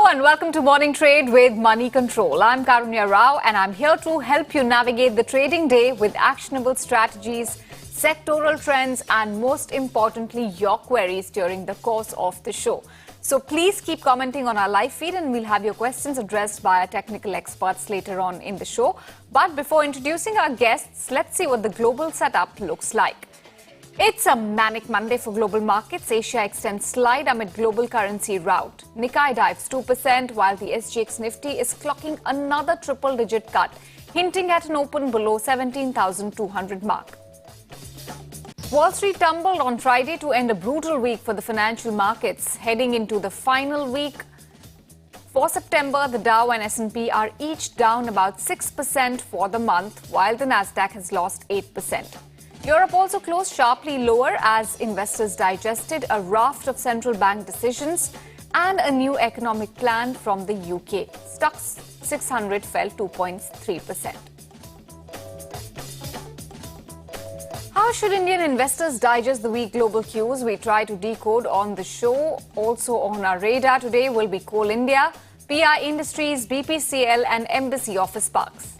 and welcome to Morning Trade with Money Control. I'm Karunya Rao and I'm here to help you navigate the trading day with actionable strategies, sectoral trends and most importantly your queries during the course of the show. So please keep commenting on our live feed and we'll have your questions addressed by our technical experts later on in the show. But before introducing our guests, let's see what the global setup looks like. It's a manic Monday for global markets. Asia extends slide amid global currency rout. Nikkei dives 2%, while the SGX Nifty is clocking another triple-digit cut, hinting at an open below 17,200 mark. Wall Street tumbled on Friday to end a brutal week for the financial markets. Heading into the final week for September, the Dow and S&P are each down about 6% for the month, while the Nasdaq has lost 8%. Europe also closed sharply lower as investors digested a raft of central bank decisions and a new economic plan from the UK. Stoxx 600 fell 2.3%. How should Indian investors digest the weak global cues? We try to decode on the show. Also on our radar today will be Coal India, PI Industries, BPCL and Embassy Office Parks.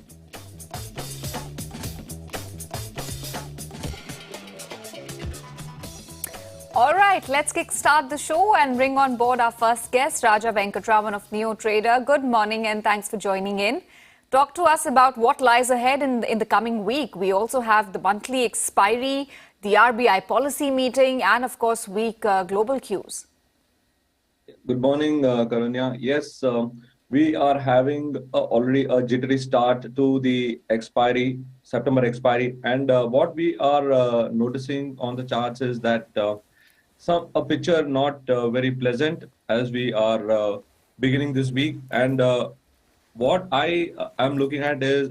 All right, let's kickstart the show and bring on board our first guest, Raja Venkatraman of Neo Trader. Good morning and thanks for joining in. Talk to us about what lies ahead in the coming week. We also have the monthly expiry, the RBI policy meeting, and of course, weak global cues. Good morning, Karunya. Yes, we are having already a jittery start to the expiry, September expiry. And what we are noticing on the charts is that a picture not very pleasant as we are beginning this week. And what I am looking at is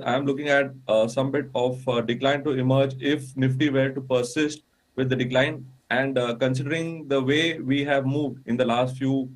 some bit of decline to emerge if Nifty were to persist with the decline. And considering the way we have moved in the last few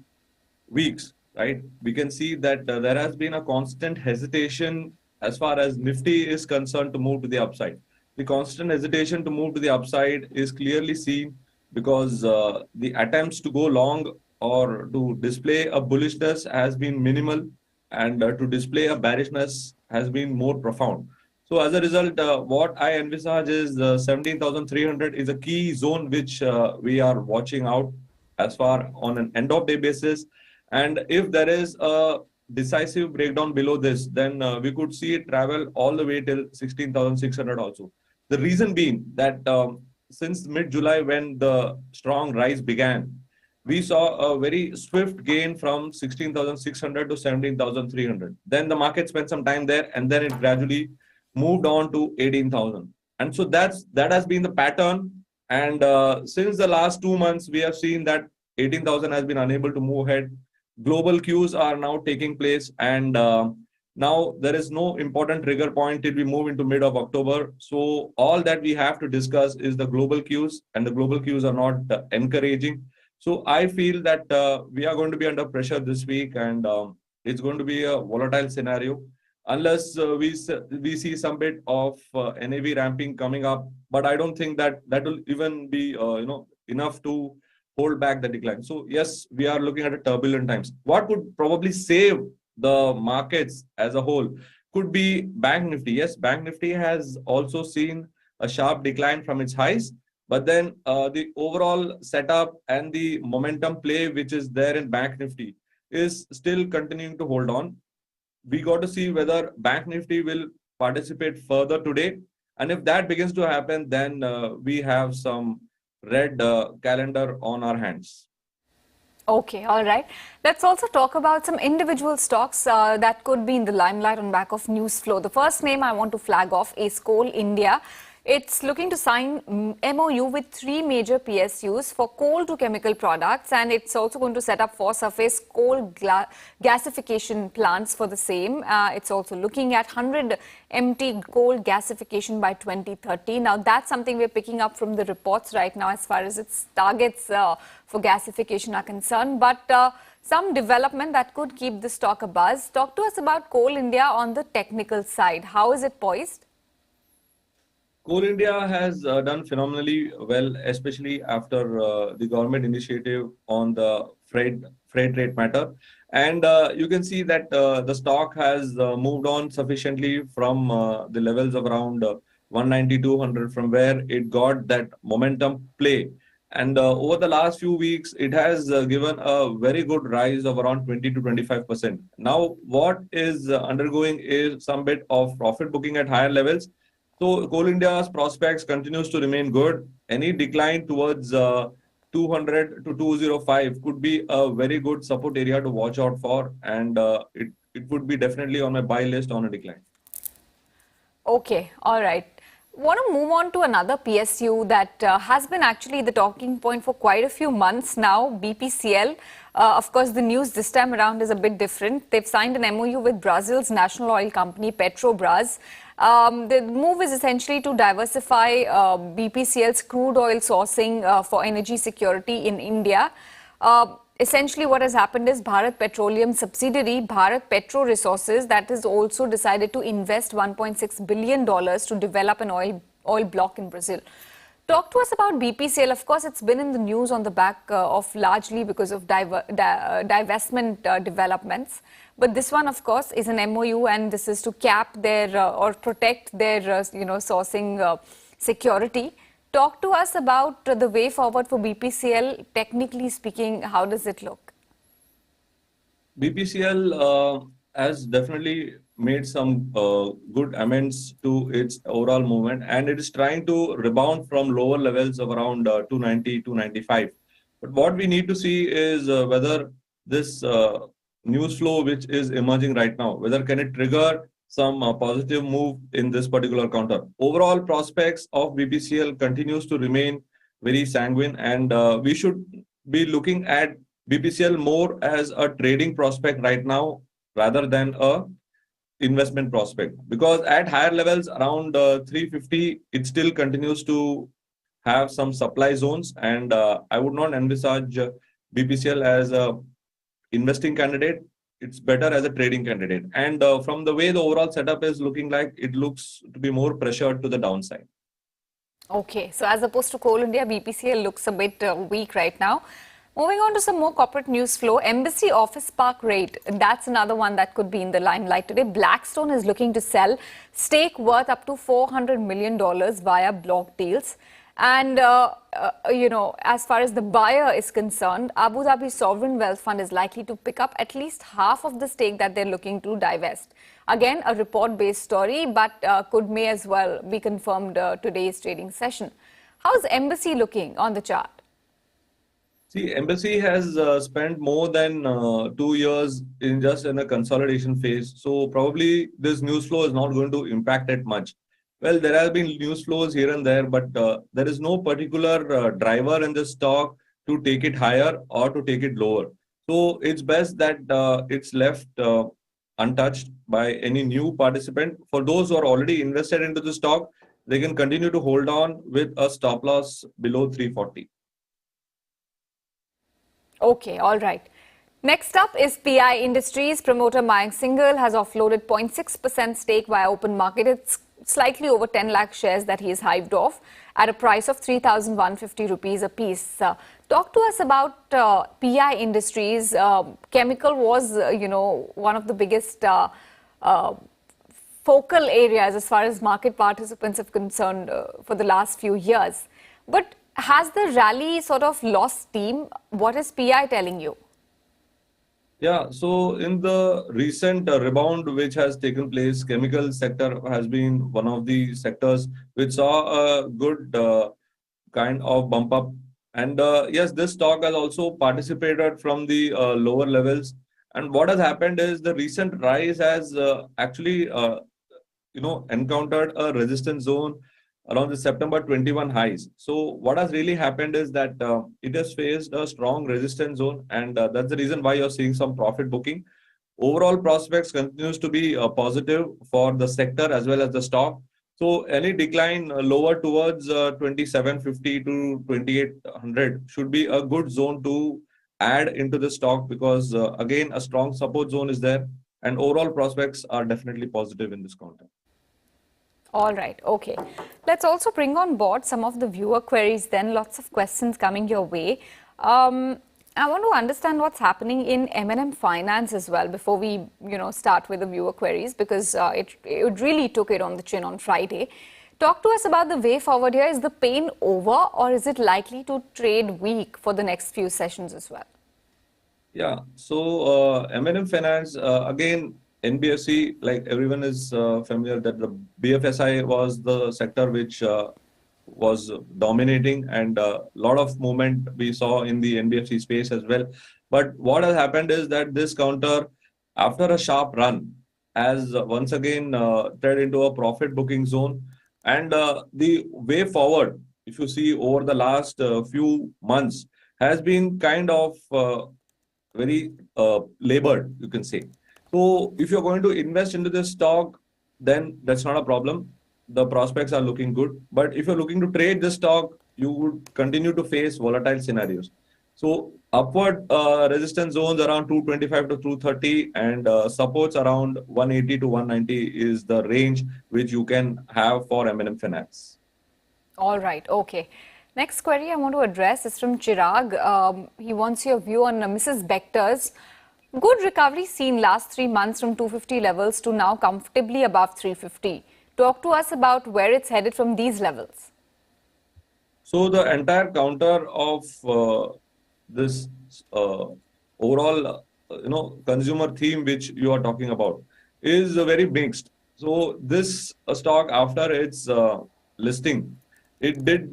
weeks, right, we can see that there has been a constant hesitation as far as Nifty is concerned to move to the upside. The constant hesitation to move to the upside is clearly seen because the attempts to go long or to display a bullishness has been minimal and to display a bearishness has been more profound. So as a result, what I envisage is 17,300 is a key zone which we are watching out as far on an end of day basis. And if there is a decisive breakdown below this, then we could see it travel all the way till 16,600 also. The reason being that since mid-July when the strong rise began, we saw a very swift gain from 16,600 to 17,300. Then the market spent some time there and then it gradually moved on to 18,000. And so that has been the pattern. And since the last 2 months, we have seen that 18,000 has been unable to move ahead. Global cues are now taking place and now there is no important trigger point till we move into mid of October. So all that we have to discuss is the global cues, and the global cues are not encouraging. So I feel that we are going to be under pressure this week and it's going to be a volatile scenario unless we see some bit of NAV ramping coming up. But I don't think that will even be enough to hold back the decline. So yes, we are looking at a turbulent times. What would probably save the markets as a whole could be Bank Nifty. Yes, Bank Nifty has also seen a sharp decline from its highs, but then the overall setup and the momentum play which is there in Bank Nifty is still continuing to hold on. We got to see whether Bank Nifty will participate further today. And if that begins to happen, then we have some red calendar on our hands. Okay, all right. Let's also talk about some individual stocks that could be in the limelight on back of news flow. The first name I want to flag off is Coal India. It's looking to sign MOU with 3 major PSUs for coal to chemical products, and it's also going to set up 4 surface coal gasification plants for the same. It's also looking at 100 MT coal gasification by 2030. Now, that's something we're picking up from the reports right now as far as its targets for gasification are concerned. But some development that could keep the stock abuzz. Talk to us about Coal India on the technical side. How is it poised? Coal India has done phenomenally well, especially after the government initiative on the freight rate matter. And you can see that the stock has moved on sufficiently from the levels of around 190, 200, from where it got that momentum play. And over the last few weeks, it has given a very good rise of around 20 to 25%. Now, what is undergoing is some bit of profit booking at higher levels. So Coal India's prospects continues to remain good. Any decline towards 200 to 205 could be a very good support area to watch out for, and it would be definitely on my buy list on a decline. Okay, all right. Want to move on to another PSU that has been actually the talking point for quite a few months now, BPCL. Of course, the news this time around is a bit different. They've signed an MOU with Brazil's national oil company, Petrobras. The move is essentially to diversify BPCL's crude oil sourcing for energy security in India. Essentially, what has happened is Bharat Petroleum subsidiary, Bharat Petro Resources, that has also decided to invest $1.6 billion to develop an oil block in Brazil. Talk to us about BPCL. Of course, it's been in the news on the back of largely because of divestment developments. But this one, of course, is an MOU, and this is to cap their or protect their sourcing security. Talk to us about the way forward for BPCL. Technically speaking, how does it look? BPCL has definitely made some good amends to its overall movement, and it is trying to rebound from lower levels of around 290, 295. But what we need to see is whether this news flow which is emerging right now, whether can it trigger some positive move in this particular counter. Overall prospects of BPCL continues to remain very sanguine, and we should be looking at BPCL more as a trading prospect right now rather than a investment prospect, because at higher levels around 350 it still continues to have some supply zones, and I would not envisage BPCL as a investing candidate. It's better as a trading candidate. And from the way the overall setup is looking like, it looks to be more pressured to the downside. Okay, so as opposed to Coal India, BPCL looks a bit weak right now. Moving on to some more corporate news flow, Embassy Office Park rate, that's another one that could be in the limelight today. Blackstone is looking to sell stake worth up to $400 million via block deals. And, as far as the buyer is concerned, Abu Dhabi Sovereign Wealth Fund is likely to pick up at least half of the stake that they're looking to divest. Again, a report-based story, but may as well be confirmed today's trading session. How's Embassy looking on the chart? See, Embassy has spent more than 2 years in a consolidation phase. So probably this news flow is not going to impact it much. Well, there have been news flows here and there, but there is no particular driver in the stock to take it higher or to take it lower. So it's best that it's left untouched by any new participant. For those who are already invested into the stock, they can continue to hold on with a stop loss below 340. Okay, all right. Next up is PI Industries. Promoter Mayank Singhal has offloaded 0.6% stake via open market. It's slightly over 10 lakh shares that he has hived off at a price of 3,150 rupees a piece. Talk to us about PI Industries. Chemical was, one of the biggest focal areas as far as market participants are concerned for the last few years. But has the rally sort of lost steam? What is PI telling you? Yeah, so in the recent rebound which has taken place, chemical sector has been one of the sectors which saw a good kind of bump up. And yes, this stock has also participated from the lower levels. And what has happened is the recent rise has actually, encountered a resistance zone around the September 21 highs. So what has really happened is that it has faced a strong resistance zone, and that's the reason why you're seeing some profit booking. Overall prospects continues to be positive for the sector as well as the stock. So any decline lower towards 2750 to 2800 should be a good zone to add into the stock, because again, a strong support zone is there, and overall prospects are definitely positive in this counter. All right. Okay. Let's also bring on board some of the viewer queries then. Lots of questions coming your way. I want to understand what's happening in M&M Finance as well before we, start with the viewer queries, because it really took it on the chin on Friday. Talk to us about the way forward here. Is the pain over, or is it likely to trade weak for the next few sessions as well? Yeah, so M&M Finance, again, NBFC, like everyone is familiar that the BFSI was the sector which was dominating, and a lot of movement we saw in the NBFC space as well. But what has happened is that this counter, after a sharp run, has once again turned into a profit booking zone. And the way forward, if you see over the last few months, has been kind of very labored, you can say. So if you're going to invest into this stock, then that's not a problem. The prospects are looking good. But if you're looking to trade this stock, you would continue to face volatile scenarios. So upward resistance zones around 225 to 230, and supports around 180 to 190 is the range which you can have for M&M Finance. All right, okay. Next query I want to address is from Chirag. He wants your view on Mrs. Bector's good recovery seen last 3 months from 250 levels to now comfortably above 350. Talk to us about where it's headed from these levels. So the entire counter of this overall, consumer theme which you are talking about is very mixed. So this stock, after its listing, it did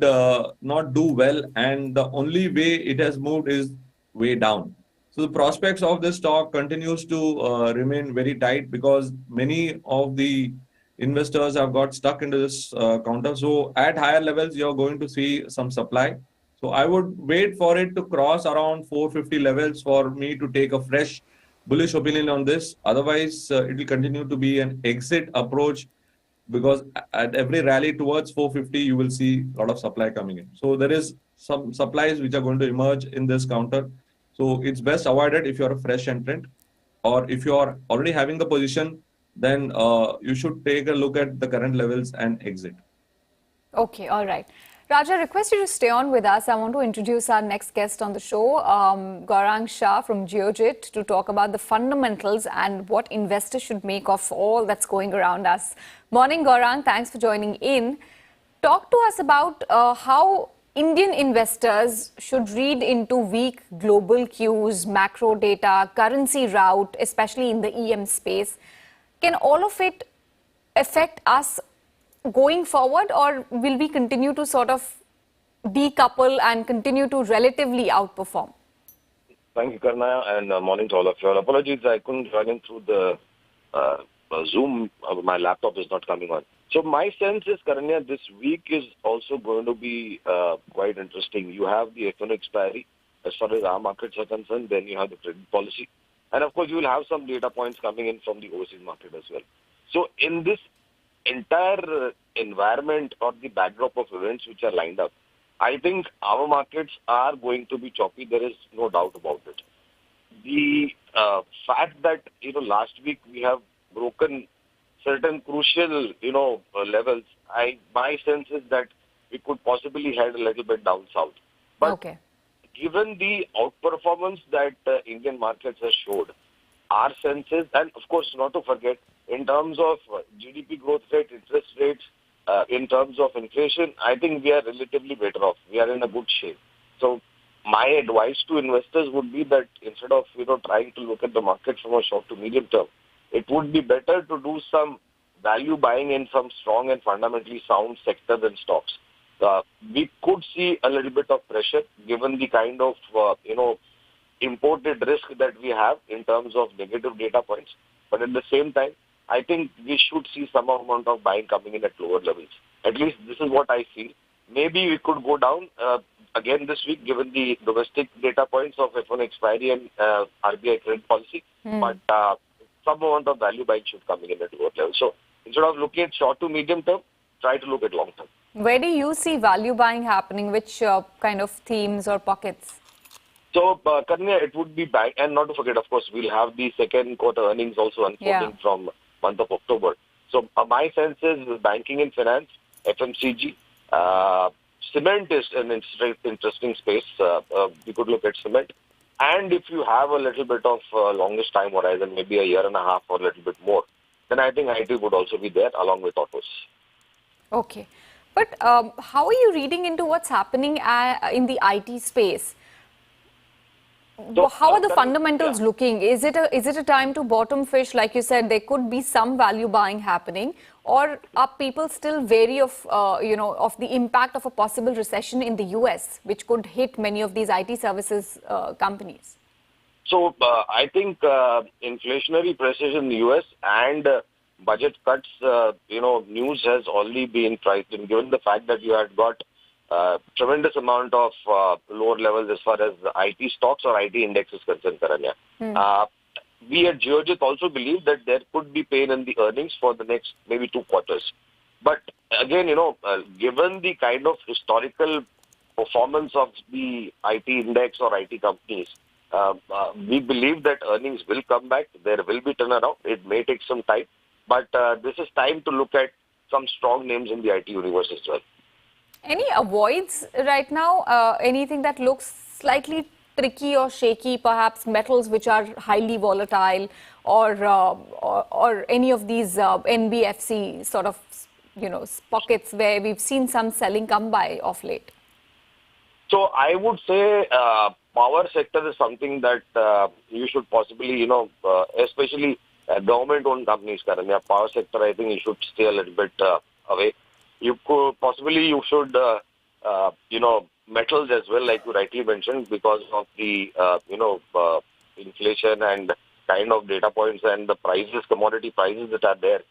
not do well, and the only way it has moved is way down. So the prospects of this stock continues to remain very tight, because many of the investors have got stuck into this counter. So at higher levels, you're going to see some supply. So I would wait for it to cross around 450 levels for me to take a fresh bullish opinion on this. Otherwise, it will continue to be an exit approach, because at every rally towards 450, you will see a lot of supply coming in. So there is some supplies which are going to emerge in this counter. So it's best avoided if you're a fresh entrant, or if you are already having the position, then you should take a look at the current levels and exit. Okay, all right. Raja, request you to stay on with us. I want to introduce our next guest on the show, Gaurang Shah from Geojit, to talk about the fundamentals and what investors should make of all that's going around us. Morning, Gaurang. Thanks for joining in. Talk to us about how Indian investors should read into weak global cues, macro data, currency rout, especially in the EM space. Can all of it affect us going forward, or will we continue to sort of decouple and continue to relatively outperform? Thank you, Karna, and morning to all of you. Apologies, I couldn't join in through the Zoom. My laptop is not coming on. So my sense is, Karna, this week is also going to be quite interesting. You have the F1 expiry as far as our markets are concerned. Then you have the credit policy. And of course, you will have some data points coming in from the overseas market as well. So in this entire environment or the backdrop of events which are lined up, I think our markets are going to be choppy. There is no doubt about it. The fact that, last week we have broken certain crucial, levels, my sense is that we could possibly head a little bit down south. But okay, given the outperformance that Indian markets have showed, our senses, and of course not to forget, in terms of GDP growth rate, interest rates, in terms of inflation, I think we are relatively better off. We are in a good shape. So my advice to investors would be that instead of trying to look at the market from a short to medium term, it would be better to do some value buying in some strong and fundamentally sound sectors and stocks. We could see a little bit of pressure given the kind of imported risk that we have in terms of negative data points. But at the same time, I think we should see some amount of buying coming in at lower levels. At least this is what I feel. Maybe we could go down again this week given the domestic data points of F1 expiry and RBI credit policy. But some amount of value buying should come in at lower levels. So instead of looking at short to medium term, try to look at long term. Where do you see value buying happening? Which kind of themes or pockets? So, Karnya, it would be bank, and not to forget, of course, we'll have the second quarter earnings also unfolding from month of October. So, my sense is banking and finance, FMCG, cement is an interesting space. We could look at cement. And if you have a little bit of longest time horizon, maybe a year and a half or a little bit more, then I think IT would also be there along with autos. Okay. But how are you reading into what's happening in the IT space? So, How are the Karan, fundamentals looking? Is it a time to bottom fish? Like you said, there could be some value buying happening, or are people still wary of of the impact of a possible recession in the US, which could hit many of these IT services companies? So I think inflationary pressures in the US and budget cuts, news has already been priced in, given the fact that you had got tremendous amount of lower levels as far as the IT stocks or IT index is concerned, Karanya. We at Geojits also believe that there could be pain in the earnings for the next maybe 2 quarters. But again, given the kind of historical performance of the IT index or IT companies, we believe that earnings will come back. There will be turnaround. It may take some time, but this is time to look at some strong names in the IT universe as well. Any avoids right now? Anything that looks slightly tricky or shaky, perhaps metals which are highly volatile, or any of these NBFC sort of pockets where we've seen some selling come by of late? So I would say power sector is something that you should possibly, especially government-owned companies, Karanya, power sector, I think you should stay a little bit away. You should, metals as well, like you rightly mentioned, because of the, inflation and kind of data points and the prices, commodity prices that are there.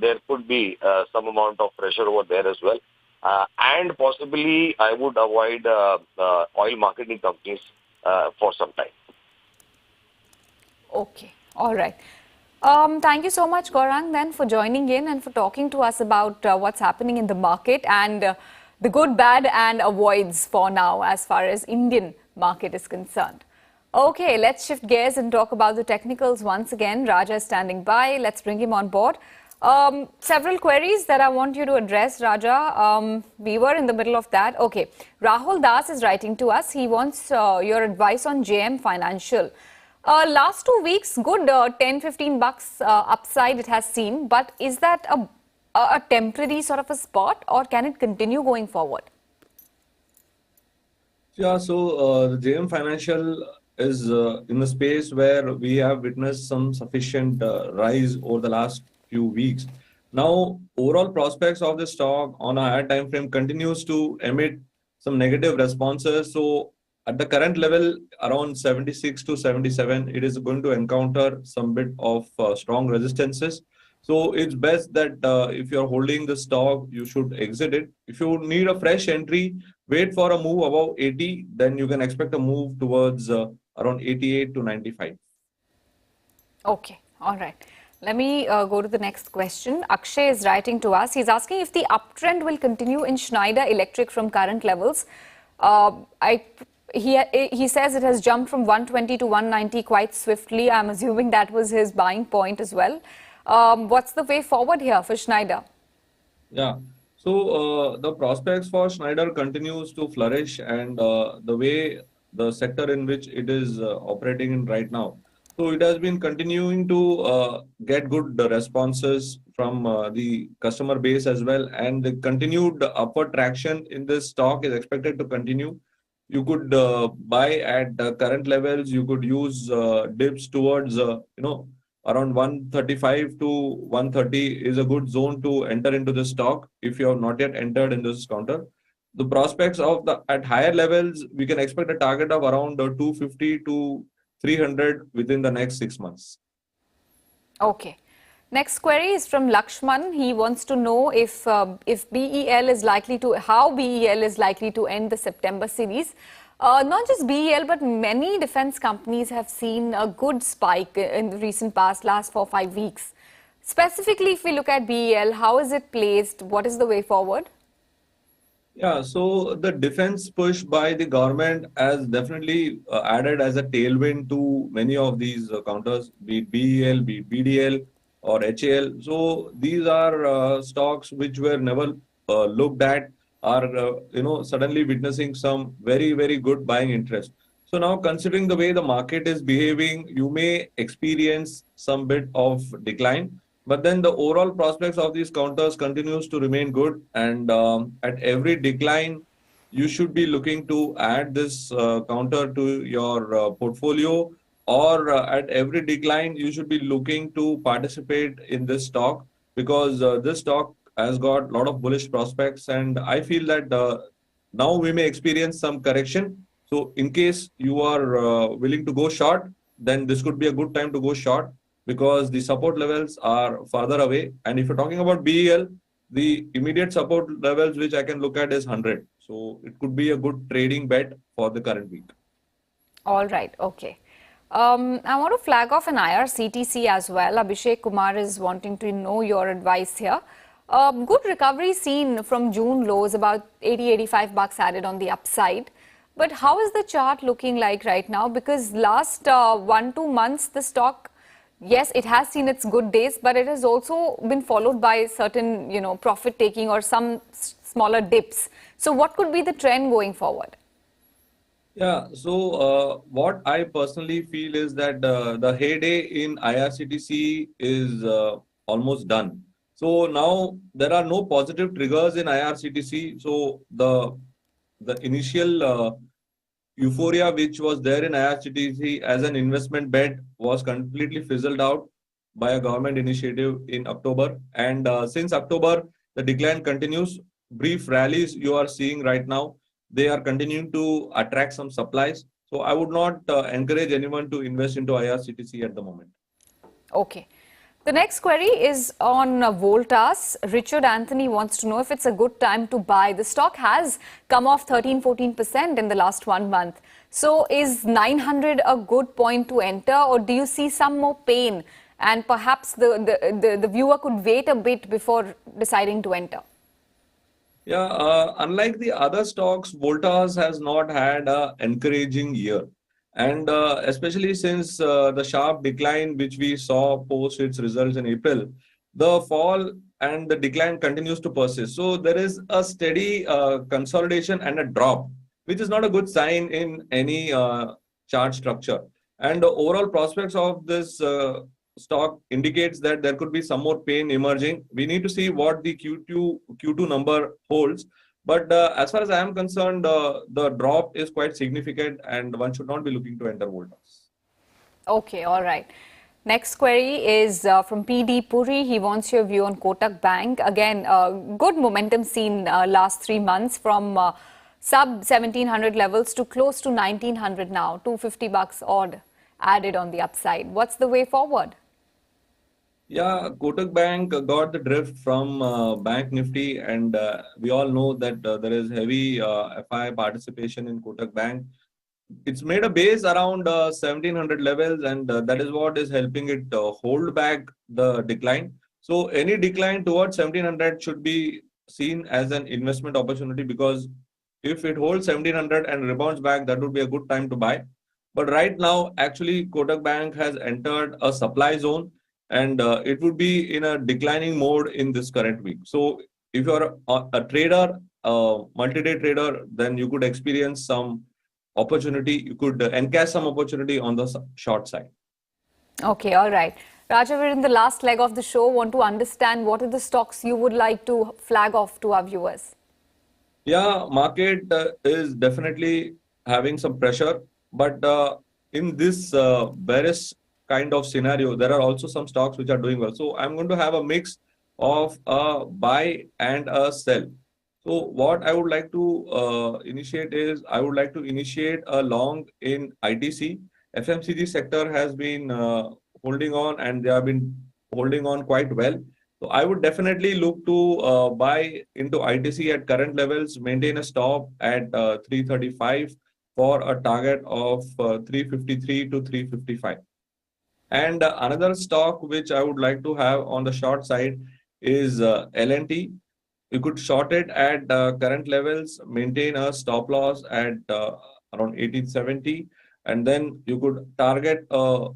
There could be some amount of pressure over there as well. And possibly I would avoid oil marketing companies for some time. Okay, all right. Thank you so much, Gaurang, then, for joining in and for talking to us about what's happening in the market and the good, bad and avoids for now as far as Indian market is concerned. Okay, let's shift gears and talk about the technicals once again. Raja is standing by. Let's bring him on board. Several queries that I want you to address, Raja. We were in the middle of that. Okay, Rahul Das is writing to us. He wants your advice on JM Financial. Last 2 weeks, good 10-15 bucks upside it has seen. But is that a temporary sort of a spot, or can it continue going forward? Yeah, so the JM Financial is in a space where we have witnessed some sufficient rise over the last few weeks. Now, overall prospects of the stock on a higher time frame continues to emit some negative responses. So at the current level, around 76 to 77, it is going to encounter some bit of strong resistances. So it's best that if you're holding the stock, you should exit it. If you need a fresh entry, wait for a move above 80, then you can expect a move towards around 88 to 95. Okay, all right. Let me go to the next question. Akshay is writing to us. He's asking if the uptrend will continue in Schneider Electric from current levels. He says it has jumped from 120 to 190 quite swiftly. I'm assuming that was his buying point as well. What's the way forward here for Schneider? Yeah, so the prospects for Schneider continues to flourish, and the way the sector in which it is operating in right now. So it has been continuing to get good responses from the customer base as well, and the continued upward traction in this stock is expected to continue. You could buy at current levels. You could use dips towards around 135 to 130 is a good zone to enter into the stock if you have not yet entered in this counter. The prospects of at higher levels, we can expect a target of around 250 to 300 within the next 6 months. Okay. Next query is from Lakshman. He wants to know if BEL is likely to, how BEL is likely to end the September series. Not just BEL, but many defense companies have seen a good spike in the recent past, last 4-5 weeks. Specifically, if we look at BEL, how is it placed? What is the way forward? Yeah, so the defense push by the government has definitely added as a tailwind to many of these counters, be it BEL, be it BDL or HAL. So these are stocks which were never looked at, are suddenly witnessing some very, very good buying interest. So now, considering the way the market is behaving, you may experience some bit of decline, but then the overall prospects of these counters continues to remain good. And at every decline, you should be looking to add this counter to your portfolio, or at every decline, you should be looking to participate in this stock, because this stock has got a lot of bullish prospects. And I feel that now we may experience some correction. So in case you are willing to go short, then this could be a good time to go short, because the support levels are farther away. And if you're talking about BEL, the immediate support levels which I can look at is 100. So it could be a good trading bet for the current week. All right, okay. I want to flag off an IRCTC as well. Abhishek Kumar is wanting to know your advice here. Good recovery seen from June lows, about 80-85 bucks added on the upside. But how is the chart looking like right now? Because last 1-2 months, the stock, yes, it has seen its good days, but it has also been followed by certain, profit taking or some smaller dips. So what could be the trend going forward? Yeah, so what I personally feel is that the heyday in IRCTC is almost done. So now there are no positive triggers in IRCTC. So the initial euphoria which was there in IRCTC as an investment bet was completely fizzled out by a government initiative in October. And since October, the decline continues. Brief rallies you are seeing right now, they are continuing to attract some supplies. So I would not encourage anyone to invest into IRCTC at the moment. Okay. The next query is on Voltas. Richard Anthony wants to know if it's a good time to buy. The stock has come off 13-14% in the last 1 month. So is 900 a good point to enter, or do you see some more pain and perhaps the viewer could wait a bit before deciding to enter? Yeah, unlike the other stocks, Voltas has not had an encouraging year. And especially since the sharp decline which we saw post its results in April, the fall and the decline continues to persist. So there is a steady consolidation and a drop, which is not a good sign in any chart structure. And the overall prospects of this stock indicates that there could be some more pain emerging. We need to see what the Q2 number holds. But as far as I am concerned, the drop is quite significant and one should not be looking to enter Voltas. Okay, all right. Next query is from PD Puri. He wants your view on Kotak Bank. Again, good momentum seen last 3 months from sub 1700 levels to close to 1900 now, 250 bucks odd added on the upside. What's the way forward? Yeah, Kotak Bank got the drift from Bank Nifty, and we all know that there is heavy FI participation in Kotak Bank. It's made a base around 1700 levels, and that is what is helping it hold back the decline. So any decline towards 1700 should be seen as an investment opportunity, because if it holds 1700 and rebounds back, that would be a good time to buy. But right now, actually, Kotak Bank has entered a supply zone, and it would be in a declining mode in this current week. So if you're a trader, multi-day trader, then you could experience some opportunity. You could encash some opportunity on the short side. Okay, all right. Raja, we're in the last leg of the show. Want to understand what are the stocks you would like to flag off to our viewers? Yeah, market is definitely having some pressure, but in this bearish kind of scenario, there are also some stocks which are doing well. So I'm going to have a mix of a buy and a sell. So what I would like to initiate is, I would like to initiate a long in ITC. FMCG sector has been holding on, and they have been holding on quite well. So I would definitely look to buy into ITC at current levels, maintain a stop at 335 for a target of 353 to 355. And another stock which I would like to have on the short side is L&T. You could short it at current levels, maintain a stop loss at around 1870, and then you could target a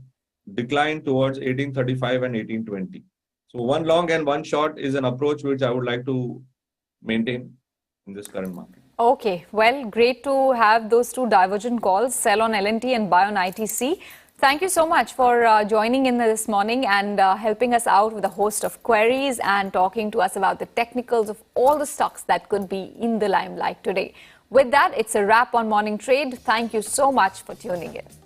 decline towards 1835 and 1820. So one long and one short is an approach which I would like to maintain in this current market. Okay, well, great to have those two divergent calls, sell on L&T and buy on ITC. Thank you so much for joining in this morning and helping us out with a host of queries and talking to us about the technicals of all the stocks that could be in the limelight today. With that, it's a wrap on Morning Trade. Thank you so much for tuning in.